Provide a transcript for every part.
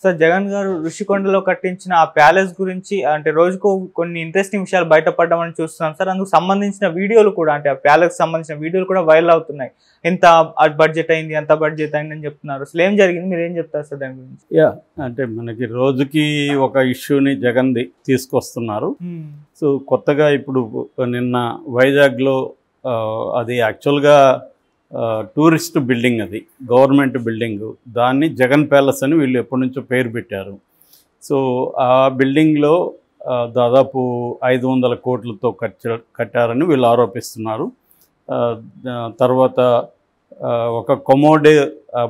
Sir Jagan గారు ఋషికొండలో కట్టించిన ఆ ప్యాలెస్ గురించి అంటే రోజుకు కొన్ని ఇంట్రెస్టింగ్ విషయాలు బయటపడడం చూస్తున్నాం సార్. అందుకు సంబంధించిన వీడియోలు కూడా అంటే ఆ ప్యాలెస్ సంబంధించిన వీడియోలు కూడా వైరల్ అవుతున్నాయి. ఎంత బడ్జెట్ అయింది, ఎంత బడ్జెట్ అయింది అని చెప్తున్నారు. అసలు ఏం జరిగింది, మీరు ఏం చెప్తారు సార్ దాని గురించి? అంటే మనకి రోజుకి ఒక ఇష్యూని జగన్ది తీసుకొస్తున్నారు. సో కొత్తగా ఇప్పుడు నిన్న వైజాగ్లో అది యాక్చువల్గా టూరిస్ట్ బిల్డింగ్, అది గవర్నమెంట్ బిల్డింగ్, దాన్ని జగన్ ప్యాలెస్ అని వీళ్ళు ఎప్పటి నుంచో పేరు పెట్టారు. సో ఆ బిల్డింగ్లో దాదాపు 500 కోట్లతో కట్టారని వీళ్ళు ఆరోపిస్తున్నారు. తర్వాత ఒక కమోడ్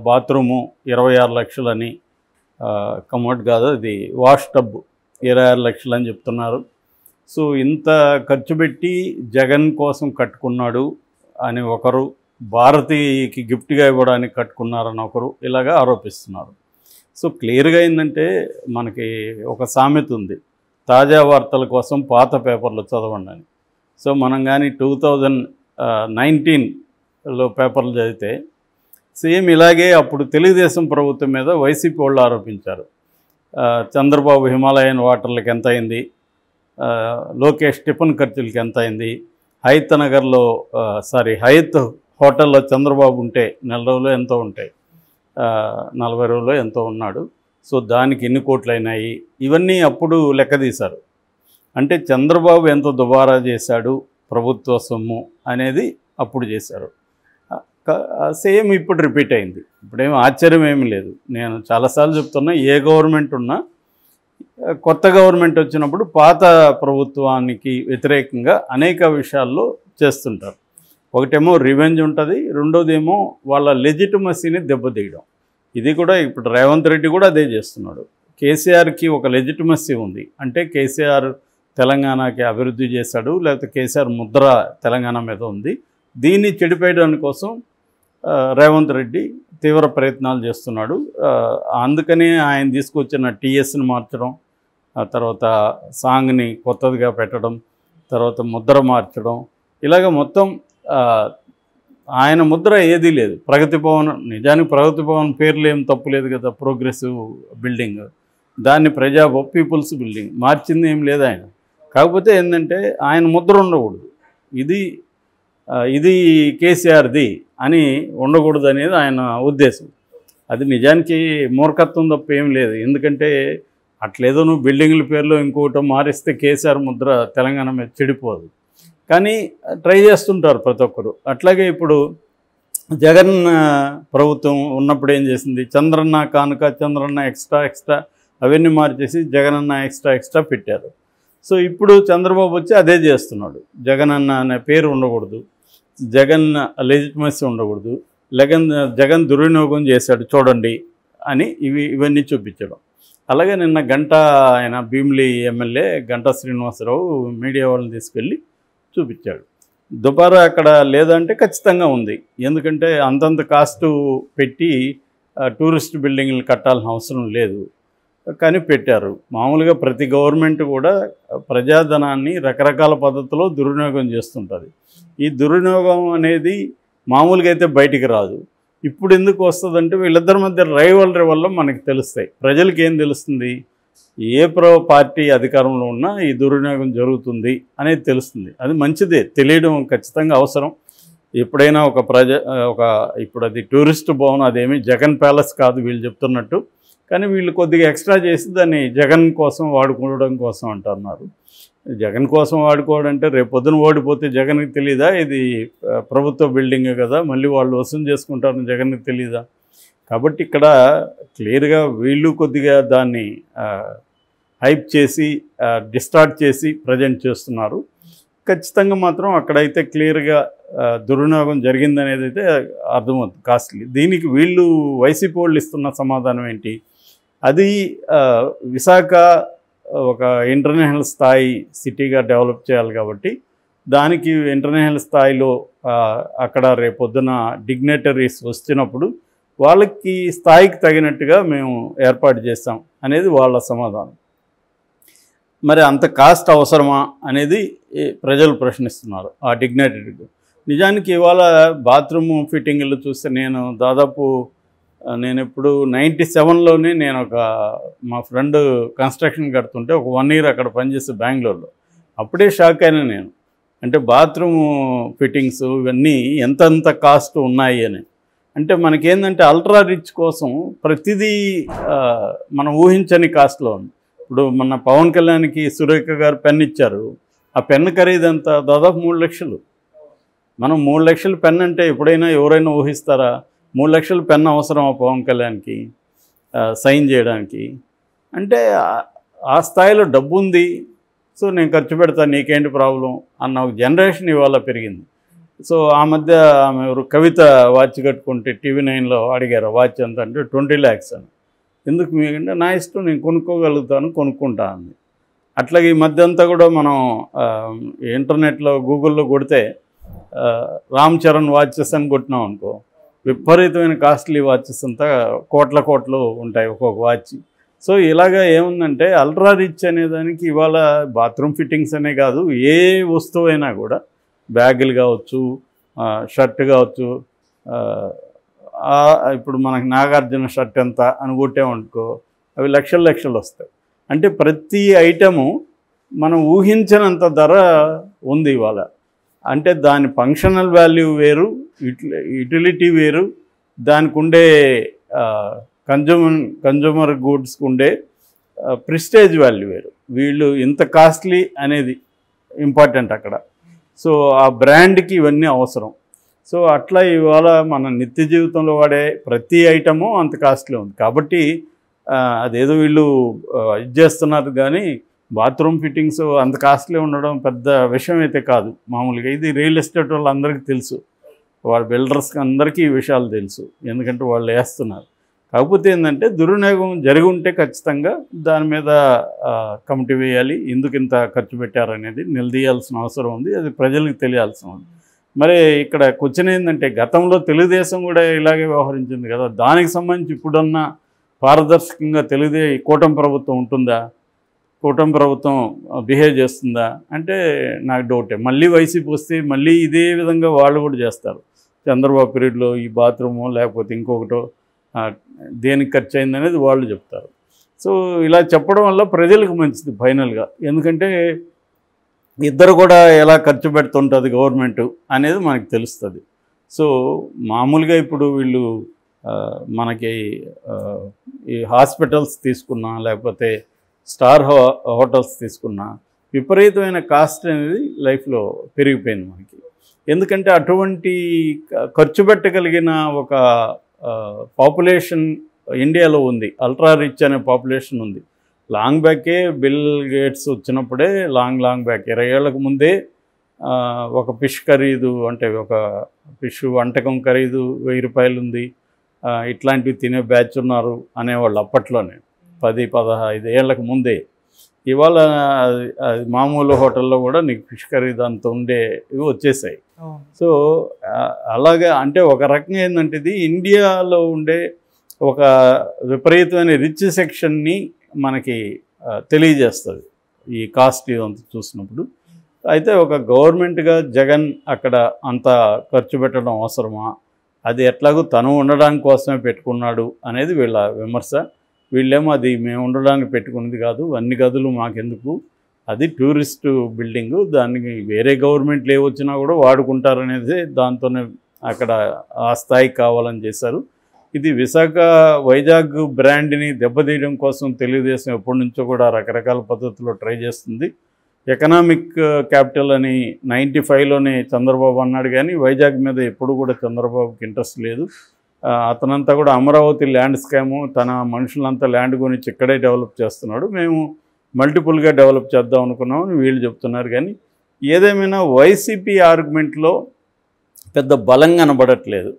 బాత్రూము 26 లక్షలని, కమోడ్ కాదు అది వాష్ టబ్ 26 లక్షలు అని చెప్తున్నారు. సో ఇంత ఖర్చు పెట్టి జగన్ కోసం కట్టుకున్నాడు అని ఒకరు, భారతికి గిఫ్ట్గా ఇవ్వడానికి కట్టుకున్నారని ఒకరు, ఇలాగా ఆరోపిస్తున్నారు. సో క్లియర్గా ఏంటంటే మనకి ఒక సామెత ఉంది, తాజా వార్తల కోసం పాత పేపర్లు చదవండి అని. సో మనం కానీ 2019లో పేపర్లు చదివితే సేమ్ ఇలాగే అప్పుడు తెలుగుదేశం ప్రభుత్వం మీద వైసీపీ వాళ్ళు ఆరోపించారు. చంద్రబాబు హిమాలయన్ వాటర్లకు ఎంత అయింది, లోకేష్ టిఫిన్ ఖర్చులకి ఎంత అయింది, హయత్ నగర్లో హయత్ హోటల్లో చంద్రబాబు ఉంటే నెల రోజులు ఎంతో ఉంటాయి, 40 రోజులు ఎంతో ఉన్నాడు, సో దానికి ఎన్ని కోట్లు అయినాయి, ఇవన్నీ అప్పుడు లెక్క తీశారు. అంటే చంద్రబాబు ఎంత దుబారా చేశాడు ప్రభుత్వ సొమ్ము అనేది అప్పుడు చేశారు. సేమ్ ఇప్పుడు రిపీట్ అయింది. ఇప్పుడేమీ ఆశ్చర్యం ఏమీ లేదు. నేను చాలాసార్లు చెప్తున్నా, ఏ గవర్నమెంట్ ఉన్నా కొత్త గవర్నమెంట్ వచ్చినప్పుడు పాత ప్రభుత్వానికి వ్యతిరేకంగా అనేక విషయాల్లో చేస్తుంటారు. ఒకటేమో రివెంజ్ ఉంటుంది, రెండోదేమో వాళ్ళ లెజిటిమసీని దెబ్బతీయడం. ఇది కూడా ఇప్పుడు రేవంత్ రెడ్డి కూడా అదే చేస్తున్నాడు. కేసీఆర్కి ఒక లెజిటిమసీ ఉంది, అంటే కేసీఆర్ తెలంగాణకి అభివృద్ధి చేశాడు, లేకపోతే కేసీఆర్ ముద్ర తెలంగాణ మీద ఉంది. దీన్ని చెడిపేయడం కోసం రేవంత్ రెడ్డి తీవ్ర ప్రయత్నాలు చేస్తున్నాడు. అందుకనే ఆయన తీసుకొచ్చిన టీఎస్ని మార్చడం, ఆ తర్వాత సాంగ్ని కొత్తదిగా పెట్టడం, తర్వాత ముద్ర మార్చడం, ఇలాగ మొత్తం ఆయన ముద్ర ఏదీ లేదు. ప్రగతి భవన్, నిజానికి ప్రగతి భవన్ పేర్లు ఏం తప్పులేదు కదా, ప్రోగ్రెసివ్ బిల్డింగ్, దాన్ని పీపుల్స్ బిల్డింగ్ మార్చింది ఏం లేదు ఆయన. కాకపోతే ఏంటంటే ఆయన ముద్ర ఉండకూడదు, ఇది కేసీఆర్ది అని ఉండకూడదు అనేది ఆయన ఉద్దేశం. అది నిజానికి మూర్ఖత్వం తప్ప ఏం లేదు. ఎందుకంటే అట్లేదో నువ్వు బిల్డింగ్ల పేర్లో ఇంకోటో మారిస్తే కేసీఆర్ ముద్ర తెలంగాణ మీద చెడిపోదు. కానీ ట్రై చేస్తుంటారు ప్రతి ఒక్కరు. అట్లాగే ఇప్పుడు జగన్ ప్రభుత్వం ఉన్నప్పుడు ఏం చేసింది, చంద్రన్న కానుక, చంద్రన్న ఎక్స్ట్రా అవన్నీ మార్చేసి జగనన్న ఎక్స్ట్రా పెట్టారు. సో ఇప్పుడు చంద్రబాబు వచ్చి అదే చేస్తున్నాడు. జగనన్న అనే పేరు ఉండకూడదు, జగన్ లెజిటిమసీ ఉండకూడదు, జగన్ దుర్వినియోగం చేశాడు చూడండి అని ఇవన్నీ చూపించడం. అలాగే నిన్న ఆయన భీమిలి ఎమ్మెల్యే గంటా శ్రీనివాసరావు మీడియా వాళ్ళని తీసుకెళ్ళి చూపించాడు. దుబారా అక్కడ లేదంటే ఖచ్చితంగా ఉంది. ఎందుకంటే అంతంత కాస్టు పెట్టి టూరిస్ట్ బిల్డింగ్లు కట్టాల్సిన అవసరం లేదు, కానీ పెట్టారు. మామూలుగా ప్రతి గవర్నమెంట్ కూడా ప్రజాధనాన్ని రకరకాల పద్ధతిలో దుర్వినియోగం చేస్తుంటుంది. ఈ దుర్వినియోగం అనేది మామూలుగా అయితే బయటికి రాదు. ఇప్పుడు ఎందుకు వస్తుందంటే వీళ్ళిద్దరి మధ్య రైవల్రీ వల్ల మనకి తెలుస్తాయి. ప్రజలకి ఏం తెలుస్తుంది, ఏ పార్టీ అధికారంలో ఉన్నా ఈ దుర్వినియోగం జరుగుతుంది అనేది తెలుస్తుంది. అది మంచిదే, తెలియడం ఖచ్చితంగా అవసరం. ఎప్పుడైనా ఇప్పుడు అది టూరిస్ట్ భవన్, అదేమి జగన్ ప్యాలెస్ కాదు వీళ్ళు చెప్తున్నట్టు, కానీ వీళ్ళు కొద్దిగా ఎక్స్ట్రా చేసి దాన్ని జగన్ కోసం వాడుకోవడం కోసం అంటున్నారు. జగన్ కోసం వాడుకోవడం అంటే రేపొద్దున ఓడిపోతే జగన్కి తెలీదా ఇది ప్రభుత్వ బిల్డింగే కదా, మళ్ళీ వాళ్ళు వసూలు చేసుకుంటారని జగన్కి తెలీదా? కాబట్టి ఇక్కడ క్లియర్గా వీళ్ళు కొద్దిగా దాన్ని హైప్ చేసి డిస్టార్ట్ చేసి ప్రజెంట్ చేస్తున్నారు. ఖచ్చితంగా మాత్రం అక్కడైతే క్లియర్గా దుర్వినియోగం జరిగిందనేది అయితే అర్థమవుతుంది, కాస్ట్లీ. దీనికి వీళ్ళు వైసీపీ వాళ్ళు ఇస్తున్న సమాధానం ఏంటి, అది విశాఖ ఒక ఇంటర్నేషనల్ స్థాయి సిటీగా డెవలప్ చేయాలి కాబట్టి దానికి ఇంటర్నేషనల్ స్థాయిలో అక్కడ రేపొద్దున డిగ్నిటరీస్ వచ్చినప్పుడు వాళ్ళకి స్థాయికి తగినట్టుగా మేము ఏర్పాటు చేస్తాం అనేది వాళ్ళ సమాధానం. మరి అంత కాస్ట్ అవసరమా అనేది ప్రజలు ప్రశ్నిస్తున్నారు ఆ డిగ్నిటరీకి. నిజానికి ఇవాళ బాత్రూమ్ ఫిట్టింగ్లు చూస్తే నేను దాదాపు నేను ఇప్పుడు 97లోనే నేను మా ఫ్రెండ్ కన్స్ట్రక్షన్ కడుతుంటే ఒక 1 year అక్కడ పనిచేస్తే బెంగళూరులో. అప్పుడే షాక్ అయినా నేను. అంటే బాత్రూమ్ ఫిట్టింగ్స్ ఇవన్నీ ఎంతంత కాస్ట్ ఉన్నాయి అని. అంటే మనకేందంటే అల్ట్రా రిచ్ కోసం ప్రతిదీ మనం ఊహించని కాస్ట్లో ఉంది. ఇప్పుడు మన పవన్ కళ్యాణ్కి సురేఖ గారు పెన్ ఇచ్చారు. ఆ పెన్ ఖరీదు ఎంత? దాదాపు 3 లక్షలు. మనం 3 లక్షల పెన్ అంటే ఎప్పుడైనా ఎవరైనా ఊహిస్తారా? 3 లక్షల పెన్ అవసరమా పవన్ కళ్యాణ్కి సైన్ చేయడానికి? అంటే ఆ స్థాయిలో డబ్బు ఉంది, సో నేను ఖర్చు పెడతాను, నీకేంటి ప్రాబ్లం అన్న ఒక జనరేషన్ ఇవాళ పెరిగింది. సో ఆ మధ్య ఆమె కవిత వాచ్ కట్టుకుంటే TV9లో అడిగారు వాచ్ ఎంత అంటే 20 lakhs అని. ఎందుకు మీకంటే నా ఇష్టం, నేను కొనుక్కోగలుగుతాను, కొనుక్కుంటా అంది. అట్లాగే ఈ మధ్య అంతా కూడా మనం ఇంటర్నెట్లో గూగుల్లో కొడితే రామ్ చరణ్ వాచెస్ అని కొట్టినాం అనుకో, విపరీతమైన కాస్ట్లీ వాచెస్ అంతా కోట్లు ఉంటాయి ఒక్కొక్క వాచ్. సో ఇలాగా ఏముందంటే అల్ట్రా రిచ్ అనేదానికి ఇవాళ బాత్రూమ్ ఫిట్టింగ్స్ అనే కాదు, ఏ వస్తువు అయినా కూడా బ్యాగులు కావచ్చు, షర్ట్ కావచ్చు, ఇప్పుడు మనకి నాగార్జున షర్ట్ ఎంత అని కొట్టామనుకో అవి లక్షలు వస్తాయి. అంటే ప్రతి ఐటము మనం ఊహించినంత ధర ఉంది ఇవాళ. అంటే దాని ఫంక్షనల్ వాల్యూ వేరు, యూటిలిటీ వేరు, దానికి ఉండే కన్జ్యూమర్ గూడ్స్కి ఉండే ప్రిస్టేజ్ వాల్యూ వేరు. వీళ్ళు ఇంత కాస్ట్లీ అనేది ఇంపార్టెంట్ అక్కడ. సో ఆ బ్రాండ్కి ఇవన్నీ అవసరం. సో అట్లా ఇవాళ మన నిత్య జీవితంలో వాడే ప్రతి ఐటము అంత కాస్ట్లీ ఉంది. కాబట్టి అదేదో వీళ్ళు ఇది చేస్తున్నారు కానీ బాత్రూమ్ ఫిట్టింగ్స్ అంత కాస్ట్లీ ఉండడం పెద్ద విషయం అయితే కాదు మామూలుగా. ఇది రియల్ ఎస్టేట్ వాళ్ళందరికీ తెలుసు, వాళ్ళ బిల్డర్స్కి అందరికీ ఈ విషయాలు తెలుసు, ఎందుకంటే వాళ్ళు వేస్తున్నారు. కాకపోతే ఏంటంటే దుర్వినియోగం జరిగి ఉంటే ఖచ్చితంగా దాని మీద కమిటీ వేయాలి, ఎందుకు ఇంత ఖర్చు పెట్టారనేది నిలదీయాల్సిన అవసరం ఉంది, అది ప్రజలకు తెలియాల్సిన ఉంది. మరి ఇక్కడ క్వశ్చన్ ఏంటంటే గతంలో తెలుగుదేశం కూడా ఇలాగే వ్యవహరించింది కదా, దానికి సంబంధించి ఇప్పుడన్నా పారదర్శకంగా కూటమి ప్రభుత్వం ఉంటుందా, కూటమి ప్రభుత్వం బిహేవ్ చేస్తుందా అంటే నాకు డౌటే. మళ్ళీ వైసీపీ వస్తే మళ్ళీ ఇదే విధంగా వాళ్ళు కూడా చేస్తారు. చంద్రబాబు పీరియడ్లో ఈ బాత్రూము లేకపోతే ఇంకొకటో దేనికి ఖర్చు అయిందనేది వాళ్ళు చెప్తారు. సో ఇలా చెప్పడం వల్ల ప్రజలకు మంచిది ఫైనల్గా, ఎందుకంటే ఇద్దరు కూడా ఎలా ఖర్చు పెడుతుంటుంది గవర్నమెంట్ అనేది మనకు తెలుస్తుంది. సో మామూలుగా ఇప్పుడు వీళ్ళు మనకి ఈ హాస్పిటల్స్ తీసుకున్నా లేకపోతే స్టార్ హోటల్స్ తీసుకున్నా విపరీతమైన కాస్ట్ అనేది లైఫ్లో పెరిగిపోయింది మనకి. ఎందుకంటే అటువంటి ఖర్చు పెట్టగలిగిన ఒక పాపులేషన్ ఇండియాలో ఉంది, అల్ట్రా రిచ్ అనే పాపులేషన్ ఉంది. లాంగ్ బ్యాకే బిల్ గేట్స్ వచ్చినప్పుడే లాంగ్ బ్యాక్ 20 ఏళ్లకు ముందే ఒక ఫిష్ ఖరీదు అంటే ఒక ఫిష్ వంటకం ఖరీదు 1000 రూపాయలు ఉంది, ఇట్లాంటివి తినే బ్యాచ్ ఉన్నారు అనేవాళ్ళు అప్పట్లోనే 10-15 ఏళ్లకు ముందే. ఇవాళ అది మామూలు హోటల్లో కూడా నీకు ఫిష్ ఖరీదు అంత ఉండేవి వచ్చేసాయి. సో అలాగే అంటే ఒక రకంగా ఏంటంటే ఇది ఇండియాలో ఉండే ఒక విపరీతమైన రిచ్ సెక్షన్ని మనకి తెలియజేస్తుంది ఈ కాస్ట్ ఇదంతా చూసినప్పుడు. అయితే ఒక గవర్నమెంట్గా జగన్ అక్కడ అంత ఖర్చు పెట్టడం అవసరమా, అది ఎట్లాగో తను ఉండడానికి కోసమే పెట్టుకున్నాడు అనేది వీళ్ళ విమర్శ. వీళ్ళేమో అది మేము ఉండడానికి పెట్టుకున్నది కాదు, అన్ని గదులు మాకెందుకు, అది టూరిస్ట్ బిల్డింగు, దానికి వేరే గవర్నమెంట్లు ఏవొచ్చినా కూడా వాడుకుంటారనేది దాంతోనే అక్కడ ఆ స్థాయికి కావాలని చేశారు. ఇది వైజాగ్ బ్రాండ్ని దెబ్బతీయడం కోసం తెలుగుదేశం ఎప్పటి నుంచో కూడా రకరకాల పద్ధతుల్లో ట్రై చేస్తుంది. ఎకనామిక్ క్యాపిటల్ అని 95లోనే చంద్రబాబు అన్నాడు, కానీ వైజాగ్ మీద ఎప్పుడు కూడా చంద్రబాబుకి ఇంట్రెస్ట్ లేదు. అతనంతా కూడా అమరావతి ల్యాండ్ స్కాము, తన మనుషులంతా ల్యాండ్ గురించి ఇక్కడే డెవలప్ చేస్తున్నాడు, మేము మల్టిపుల్గా డెవలప్ చేద్దాం అనుకున్నామని వీళ్ళు చెప్తున్నారు. కానీ ఏదేమైనా వైసీపీ ఆర్గ్యుమెంట్లో పెద్ద బలం కనబడట్లేదు.